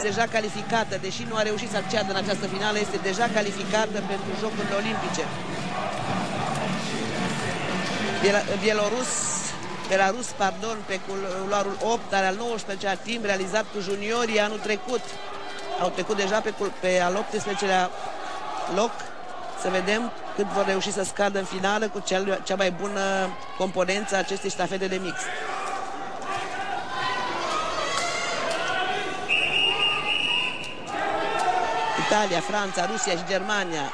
deja calificată, deși nu a reușit să acceadă în această finală, este deja calificată pentru Jocurile Olimpice. Belarus, pe culoarul 8, are al 19-lea timp realizat cu juniorii anul trecut. Au trecut deja pe al 18-lea loc. Să vedem cât vor reuși să scadă în finală cu cea mai bună componență a acestei ștafete de mix. Italia, Franța, Rusia și Germania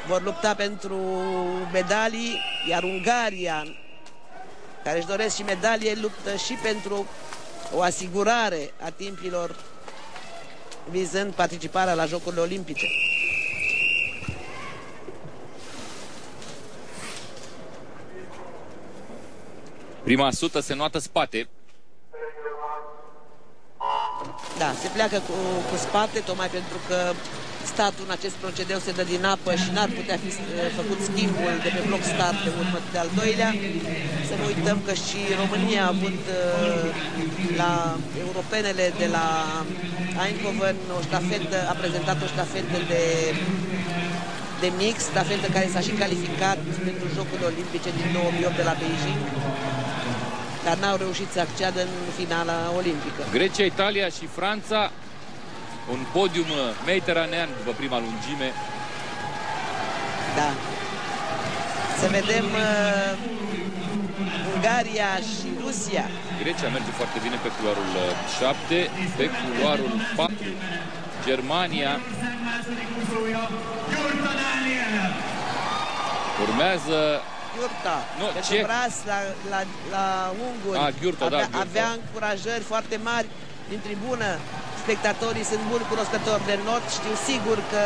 vor lupta pentru medalii, iar Ungaria, care își doresc și medalie, luptă și pentru o asigurare a timpilor vizând participarea la Jocurile Olimpice. Prima sută se noată spate. Da, se pleacă cu spate, tocmai pentru că statul în acest procedeu se dă din apă și n-ar putea fi făcut schimbul de pe bloc start de urmă de al doilea. Să nu uităm că și România a avut la europenele de la Eindhoven a prezentat o ștafetă de mix, ștafetă care s-a și calificat pentru Jocurile Olimpice din 2008 de la Beijing, dar n-au reușit să acceadă în finala olimpică. Grecia, Italia și Franța, un podium mediteranean după prima lungime. Da. Să vedem Ungaria și Rusia. Grecia merge foarte bine pe culoarul 7, pe culoarul 4 Germania. Urmează Iurta, ce? Bras la unguri. Avea încurajări foarte mari din tribună. Spectatorii sunt buni cunoscători de not. Știu sigur că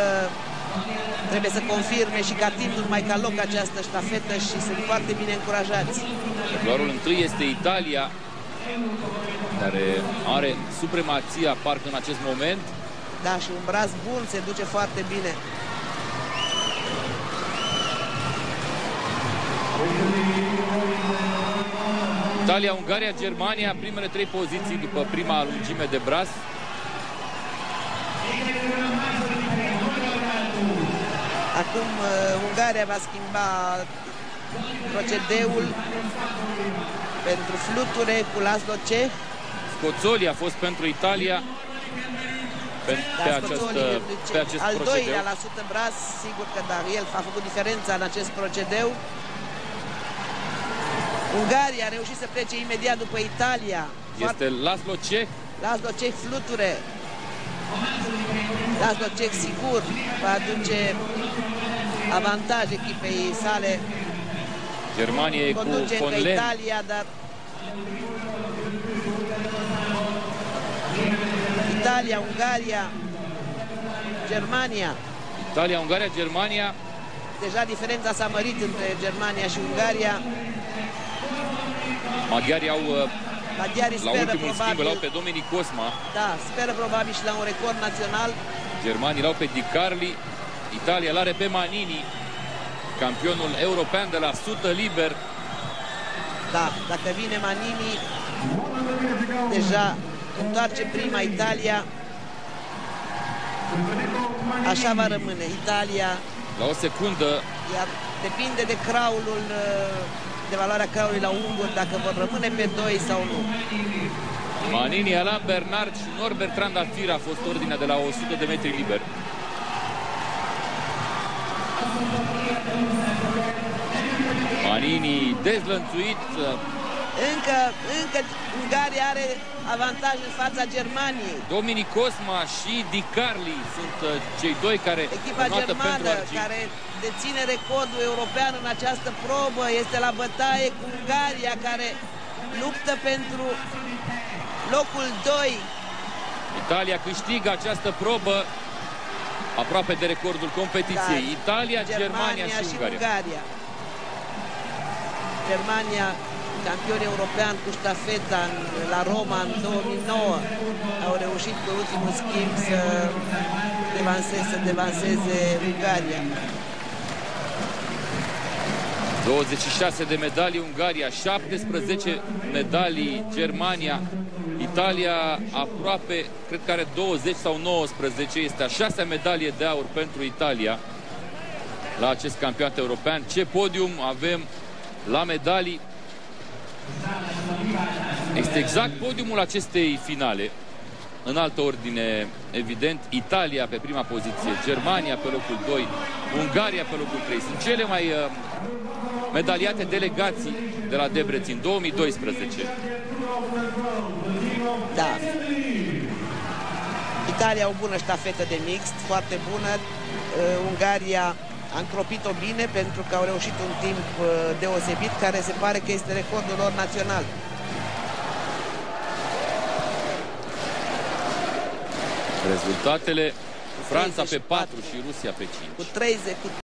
trebuie să confirme și ca timp, numai ca loc, această ștafetă și sunt foarte bine încurajați. Culoarul întâi este Italia, care are supremația parcă în acest moment. Da, și un braț bun, se duce foarte bine. Italia, Ungaria, Germania, primele 3 poziții după prima lungime de braț. Acum Ungaria va schimba procedeul pentru fluture cu Laszlo Ceh. Scozzoli a fost pentru Italia pe acest al procedeu. Doilea la 100 braț, sigur că da, el a făcut diferența în acest procedeu. Ungaria a reușit să plece imediat după Italia. Este Laszlo Ceh. Laszlo Ceh fluture. Laszlo Ceh sigur va aduce avantaj echipei sale. Germania e cu Fonlen. Italia, dar Italia, Ungaria, Germania. Italia, Ungaria, Germania. Deja diferența s-a mărit între Germania și Ungaria. Maghiarii au la ultimul schimb l-au pe Dominic Cosma. Da, speră probabil și la un record național. Germanii l-au pe Di Carli. Italia l-are pe Manini, campionul european de la 100 liber. Da, dacă vine Manini, deja întoarce prima Italia. Așa va rămâne Italia. La o secundă. Iar depinde de craulul, de valoarea craului la unguri, dacă vor rămâne pe 2 sau nu. Manini, Alain Bernard și Norbert Trandafir a fost ordinea de la 100 de metri liber. Manini dezlănțuit. Încă Ungaria are avantaj în fața Germaniei. Dominic Cosma și Di Carli sunt cei doi care echipa germană care deține recordul european în această probă este la bătaie cu Ungaria, care luptă pentru locul 2. Italia câștigă această probă aproape de recordul competiției. Da. Italia, Germania și Ungaria. Germania, campion european cu ștafeta la Roma în 2009, au reușit pe ultimul schimb să devanseze Ungaria. 26 de medalii Ungaria, 17 medalii Germania. Italia aproape, cred că are 20 sau 19, este a 6-a medalie de aur pentru Italia la acest campionat european. Ce podium avem la medalii! Este exact podiumul acestei finale. În altă ordine, evident, Italia pe prima poziție, Germania pe locul 2, Ungaria pe locul 3. Sunt cele mai medaliate delegații de la Debrecen 2012. Da. Italia o bună ștafetă de mixt, foarte bună. Ungaria a încropit-o bine pentru că au reușit un timp deosebit, care se pare că este recordul lor național. Rezultatele: Franța pe 4 și Rusia pe 5. Cu 30,